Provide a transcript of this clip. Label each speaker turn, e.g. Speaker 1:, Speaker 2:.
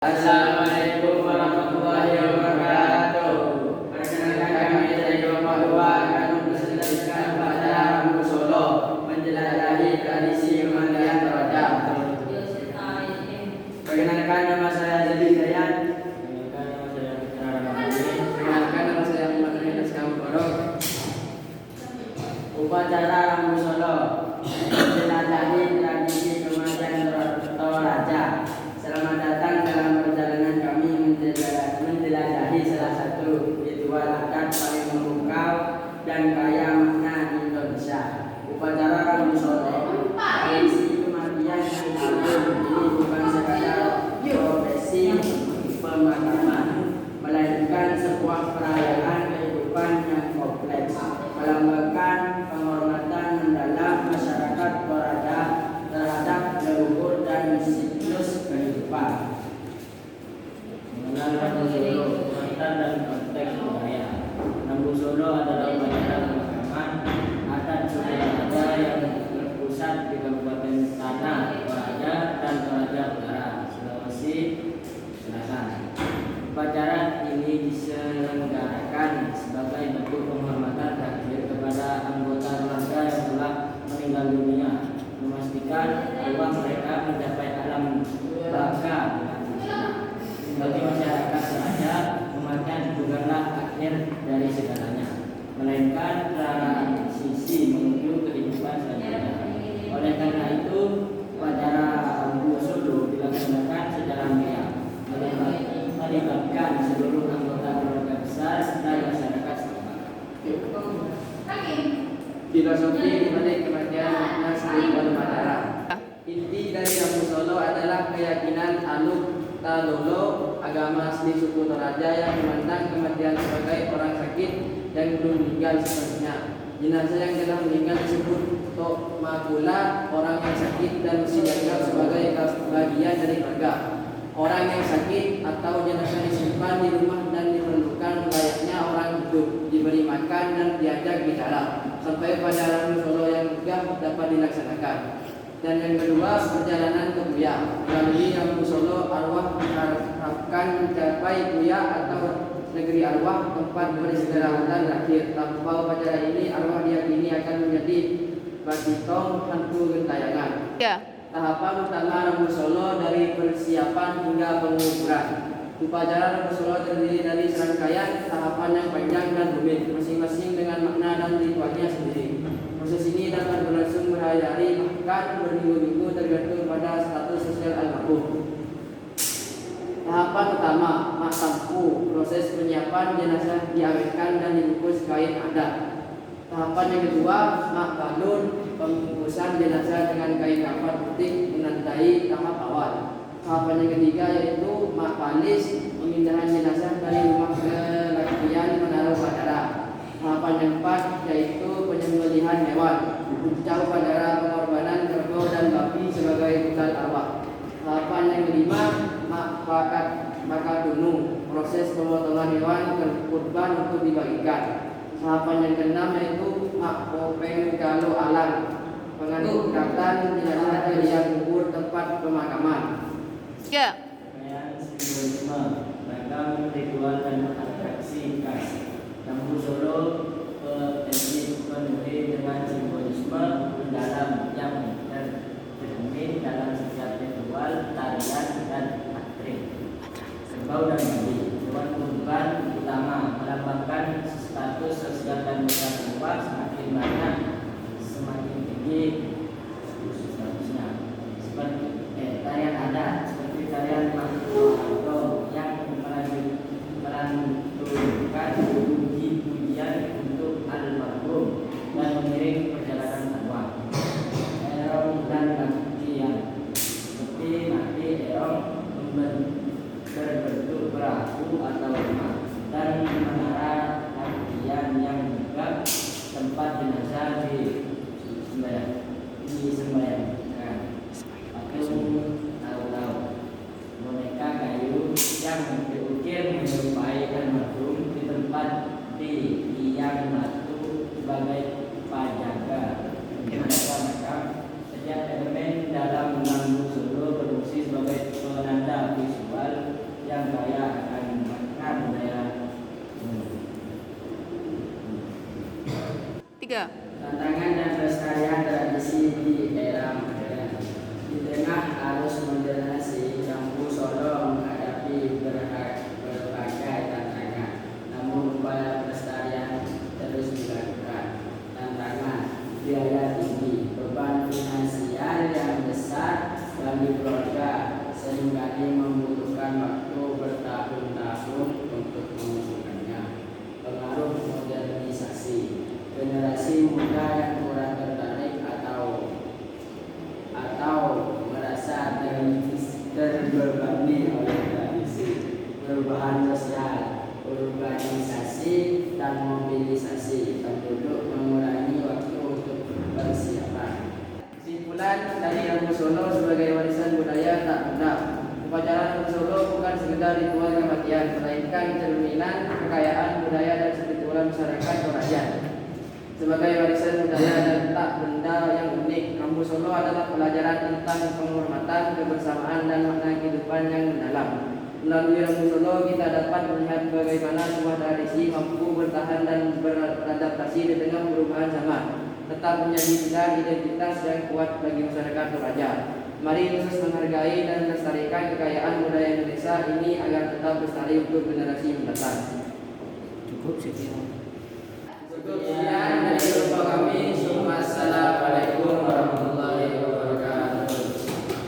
Speaker 1: Assalamualaikum warahmatullahi wabarakatuh. Perkenalkan kami dari kelompok 2 akan mempresentasikan upacara Rambu Solo menjelajahi tradisi pemandian Toraja. Perkenalkan nama saya Zedi Zayan. Perkenalkan nama saya Muhammad Rindas Kamborok. Upacara Rambu Solo menjelajahi tradisi pemandian Toraja. Selamat datang dalam perjalanan kami menjelajahi salah satu ritual adat paling memukau dan kaya makna di Indonesia. Upacara Rambu Solo, tradisi kematian yang agung ini bukan sekadar profesi pemakaman, melainkan sebuah perayaan kehidupan yang kompleks, melambangkan penghormatan mendalam masyarakat Toraja terhadap leluhur dan siklus kehidupan.
Speaker 2: Mengenal Rambu Solo, pengantar dan konteks budaya. Rambu Solo adalah upacara pemakaman adat suku Toraja yang terpusat di Kabupaten Tanah Toraja dan Toraja Utara, Sulawesi Selatan. Upacara ini diselenggarakan sebagai bentuk penghormatan terakhir kepada anggota keluarga yang telah meninggal dunia, memastikan bahwa mereka mencapai alam baka dengan sempurna. Bagi masyarakat Toraja, kematian bukanlah akhir dari segalanya, melainkan transisi menuju kehidupan selanjutnya. Oleh karena itu, upacara Rambu Solo dilaksanakan secara meriah, melibatkan seluruh anggota keluarga besar dan masyarakat setempat.
Speaker 1: Filosofi di balik kematian makna spiritual upacara. Inti dari Rambu Solo adalah keyakinan Aluk Talolo, agama asli suku Toraja yang memandang kematian sebagai orang sakit yang belum meninggal sepenuhnya. Jenazah yang telah meninggal disebut Tokmakula, orang yang sakit, dan mesti dianggap sebagai bagian dari keluarga. Orang yang sakit atau jenazah disimpan di rumah dan diperlukan layaknya orang hidup, diberi makan dan diajak bicara sampai pada Rambu Solo yang megah dapat dilaksanakan. Dan yang kedua, perjalanan ke Buya. Melalui Rambu Solo, arwah diharapkan mencapai Buya atau negeri arwah, tempat beristirahatan terakhir. Tanpa upacara ini, arwah diyakini akan menjadi batitong hantu gentayangan. Tahapan utama Rambu Solo dari persiapan hingga pengukuran. Upacara Rambu Solo terdiri dari serangkaian tahapan yang panjang dan rumit, masing-masing dengan makna dan ritualnya sendiri. Proses ini dapat berlangsung berhari-hari, bahkan berminggu-minggu, tergantung pada status sosial almarhum. Tahapan utama, mak tampu, proses penyiapan jenazah diawetkan dan dibungkus kain adat. Tahapan yang kedua, mak balun, pembungkusan jenazah dengan kain kafan putih menandai tahap awal. Tahapan yang ketiga yaitu mak palis, pemindahan jenazah dari rumah ke lakian menaruh upacara. Tahapan yang keempat yaitu penyembelihan hewan, puncak upacara pengorbanan kerbau dan babi sebagai bekal arwah. Tahapan yang kelima, mak bakar gunung, proses pemotongan hewan kurban untuk dibagikan. Tahapan yang keenam yaitu mak popeng kalau alang, pengangkatan jenazah ke liang kubur tempat pemakaman.
Speaker 2: Rangkaian simbolisme, ragam ritual dan atraksi khas. Rambu Solo dipenuhi dengan simbolisme mendalam yang tercermin dalam setiap ritual, tarian, dan aktrik. Kerbau dan babi, hewan kurban utama, melambangkan status sosial dan moral jiwa. Semakin banyak, semakin tinggi statusnya. Seperti tarian adat, seperti tarian Makuto yang melantunkan puji-pujian untuk almarhum dan mengiring perjalanan arwah. Erong dan latihan, seperti mati erong berbentuk perahu atau rumah, dan menara latihan yang megah tempat jenazah disembayangkan. Patung tahu-tahu, boneka kayu yang diukir menyerupai almarhum di tempat di tiang batu sebagai pajaga makam. Setiap elemen dalam Rambu Solo berfungsi sebagai penanda visual membutuhkan waktu bertahun-tahun untuk mengumpulkannya. Pengaruh modernisasi. Generasi muda yang kurang tertarik atau merasa terbebani oleh tradisi, perubahan sosial, urbanisasi dan mobilisasi penduduk mengurangi waktu untuk persiapan.
Speaker 1: Kesimpulan dari Rambu Solo sebagai warisan budaya tak benda. Upacara Rambu Solo bukan sekedar ritual kematian, melainkan cerminan kekayaan budaya dan spiritual masyarakat Toraja. Sebagai warisan budaya dan tak benda yang unik, Rambu Solo adalah pelajaran tentang penghormatan, kebersamaan, dan makna kehidupan yang mendalam. Melalui Rambu Solo kita dapat melihat bagaimana sebuah tradisi mampu bertahan dan beradaptasi di tengah perubahan zaman, tetap menjadi pilar identitas yang kuat bagi masyarakat Toraja. Mari terus menghargai dan melestarikan kekayaan budaya Indonesia ini agar tetap lestari untuk generasi mendatang.
Speaker 2: Cukup sekian.
Speaker 1: Cukup sekian dari Bapak kami.